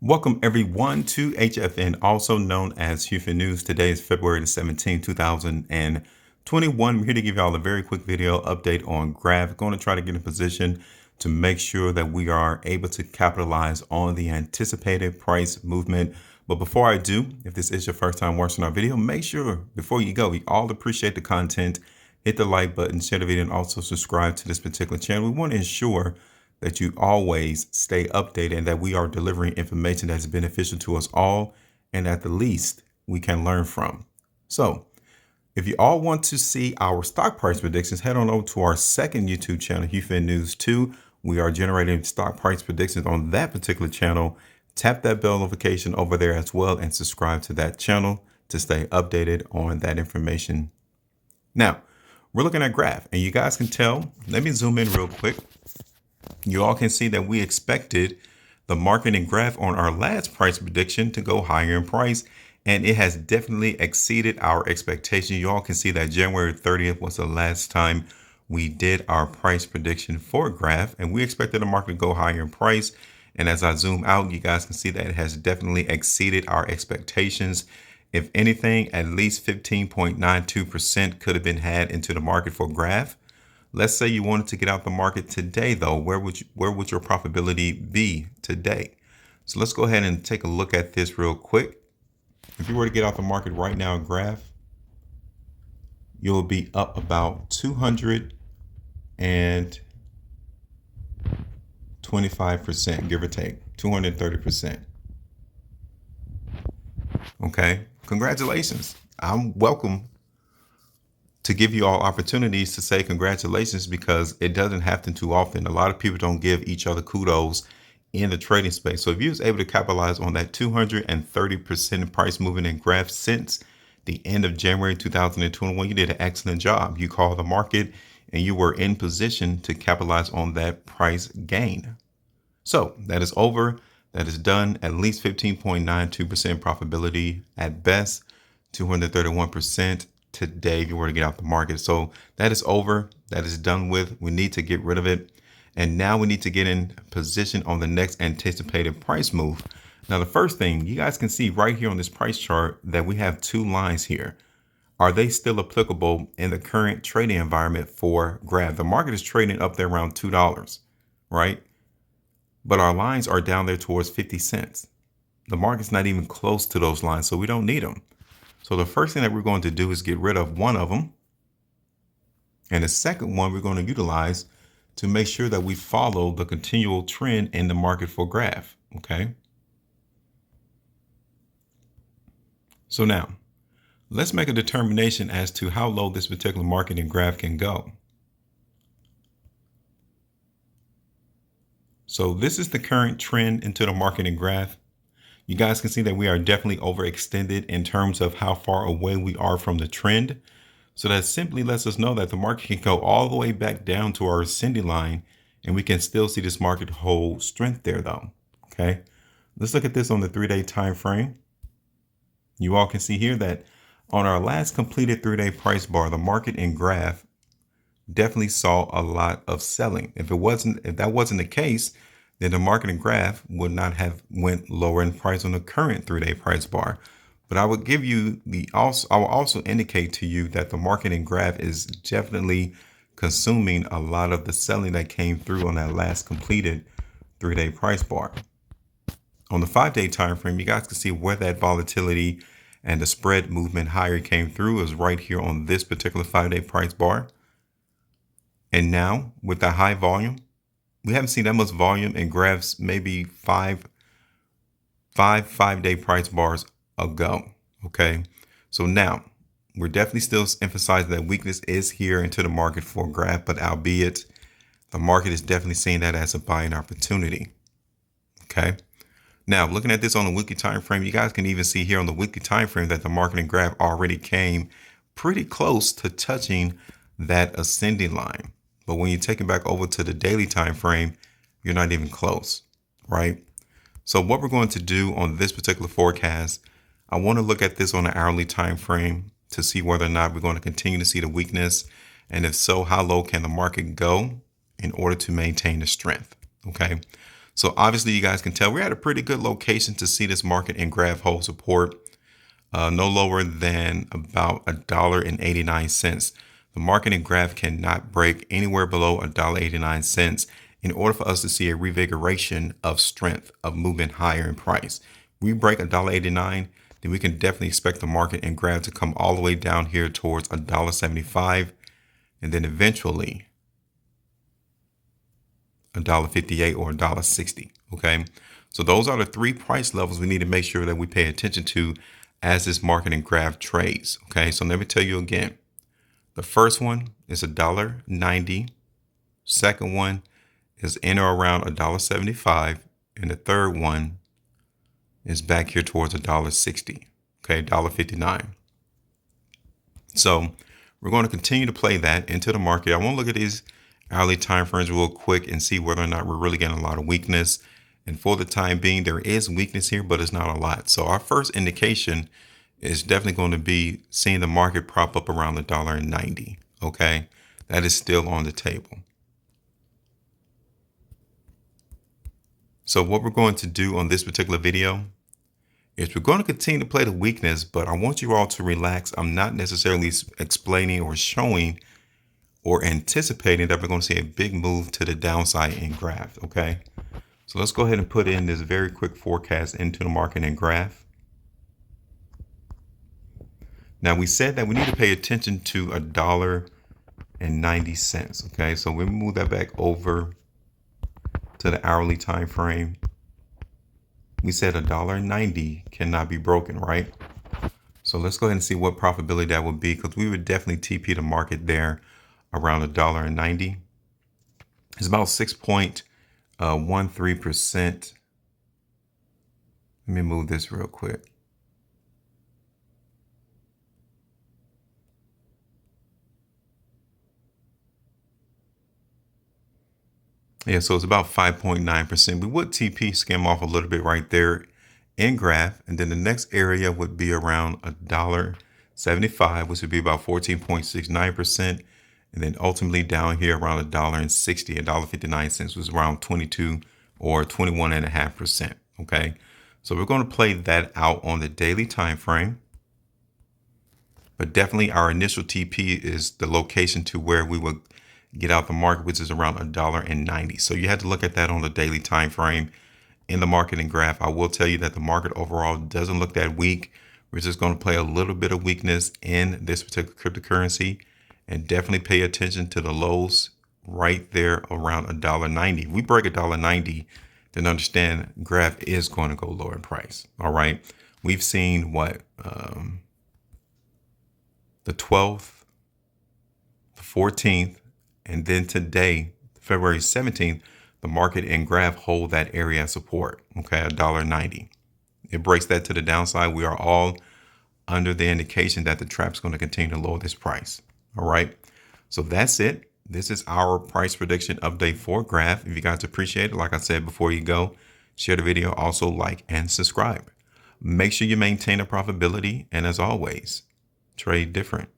Welcome everyone to HFN, also known as Houston News. Today is February the 17th, 2021. We're here to give y'all a very quick video update on Graph. Going to try to get in position to make sure that we are able to capitalize on the anticipated price movement. But before I do, if this is your first time watching our video, make sure before you go, we all appreciate the content. Hit the like button, share the video, and also subscribe to this particular channel. We want to ensure that you always stay updated and that we are delivering information that's beneficial to us all and at the least we can learn from. So if you all want to see our stock price predictions, head on over to our second YouTube channel, Houston News 2. We are generating stock price predictions on that particular channel. Tap that bell notification over there as well and subscribe to that channel to stay updated on that information. Now, we're looking at Graph and you guys can tell, let me zoom in real quick. You all can see that we expected the market and Graph on our last price prediction to go higher in price, and it has definitely exceeded our expectation. You all can see that January 30th was the last time we did our price prediction for Graph, and we expected the market to go higher in price. And as I zoom out, you guys can see that it has definitely exceeded our expectations. If anything, at least 15.92% could have been had into the market for Graph. Let's say you wanted to get out the market today, though. Where would your profitability be today? So let's go ahead and take a look at this real quick. If you were to get out the market right now in Graph, you'll be up about 225%, give or take, 230%. Okay, congratulations. I'm welcome to give you all opportunities to say congratulations because it doesn't happen too often. A lot of people don't give each other kudos in the trading space. So if you was able to capitalize on that 230% price movement in Graph since the end of January 2021, you did an excellent job. You called the market and you were in position to capitalize on that price gain. So that is over. That is done. At least 15.92% profitability at best, 231%. Today if you were to get out the market. So that is over. That is done with. We need to get rid of it. And now we need to get in position on the next anticipated price move. Now, the first thing you guys can see right here on this price chart that we have two lines here. Are they still applicable in the current trading environment for Graph? The market is trading up there around $2, right? But our lines are down there towards 50 cents. The market's not even close to those lines, so we don't need them. So the first thing that we're going to do is get rid of one of them. And the second one we're going to utilize to make sure that we follow the continual trend in the market for Graph. Okay. So now let's make a determination as to how low this particular market in Graph can go. So this is the current trend into the market in Graph. You guys can see that we are definitely overextended in terms of how far away we are from the trend. So that simply lets us know that the market can go all the way back down to our ascending line and we can still see this market hold strength there though. Okay, let's look at this on the 3-day time frame. You all can see here that on our last completed 3-day price bar, the market in Graph definitely saw a lot of selling. If that wasn't the case, then the market and Graph would not have went lower in price on the current 3-day price bar. But I would give you I will also indicate to you that the market and Graph is definitely consuming a lot of the selling that came through on that last completed 3-day price bar. On the 5-day time frame, you guys can see where that volatility and the spread movement higher came through is right here on this particular 5-day price bar. And now with the high volume, we haven't seen that much volume in Graphs maybe five 5-day price bars ago. Okay, so now we're definitely still emphasizing that weakness is here into the market for Graph, but albeit the market is definitely seeing that as a buying opportunity. Okay, now looking at this on the weekly time frame, you guys can even see here on the weekly time frame that the market and Graph already came pretty close to touching that ascending line. But when you take it back over to the daily time frame, you're not even close, right? So what we're going to do on this particular forecast, I want to look at this on an hourly time frame to see whether or not we're going to continue to see the weakness. And if so, how low can the market go in order to maintain the strength? Okay. So obviously you guys can tell we're at a pretty good location to see this market and graph hold support. No lower than about $1.89. The market and graph cannot break anywhere below $1.89 in order for us to see a revigoration of strength of movement higher in price. We break $1.89, then we can definitely expect the market and graph to come all the way down here towards $1.75 and then eventually $1.58 or $1.60. Okay, so those are the three price levels we need to make sure that we pay attention to as this market and graph trades. Okay, so let me tell you again. The first one is $1.90. Second one is in or around $1.75. And the third one is back here towards $1.60. Okay, $1.59. So we're going to continue to play that into the market. I want to look at these hourly time frames real quick and see whether or not we're really getting a lot of weakness. And for the time being, there is weakness here, but it's not a lot. So our first indication is definitely going to be seeing the market prop up around the $1.90. Okay, that is still on the table. So what we're going to do on this particular video is we're going to continue to play the weakness, but I want you all to relax. I'm not necessarily explaining or showing or anticipating that we're going to see a big move to the downside in graph. Okay, so let's go ahead and put in this very quick forecast into the market and graph. Now we said that we need to pay attention to $1.90. Okay, so when we move that back over to the hourly time frame, we said $1.90 cannot be broken, right? So let's go ahead and see what profitability that would be, because we would definitely TP the market there around $1.90. It's about 6.13%. Let me move this real quick. Yeah, so it's about 5.9%. We would TP skim off a little bit right there in graph. And then the next area would be around $1.75, which would be about 14.69%. And then ultimately down here around $1.60, $1.59, which is around 22 or 21.5%. Okay, so we're going to play that out on the daily time frame. But definitely our initial TP is the location to where we would get out the market, which is around $1.90. So you had to look at that on the daily time frame in the market and graph. I will tell you that the market overall doesn't look that weak. We're just going to play a little bit of weakness in this particular cryptocurrency, and definitely pay attention to the lows right there around $1.90. If we break $1.90, then understand graph is going to go lower in price. All right, we've seen what the 12th, the 14th, and then today, February 17th, the market and graph hold that area of support. Okay, $1.90. It breaks that to the downside. We are all under the indication that the trap's going to continue to lower this price. All right, so that's it. This is our price prediction update for graph. If you guys appreciate it, like I said before you go, share the video, also like and subscribe. Make sure you maintain a profitability, and as always, trade different.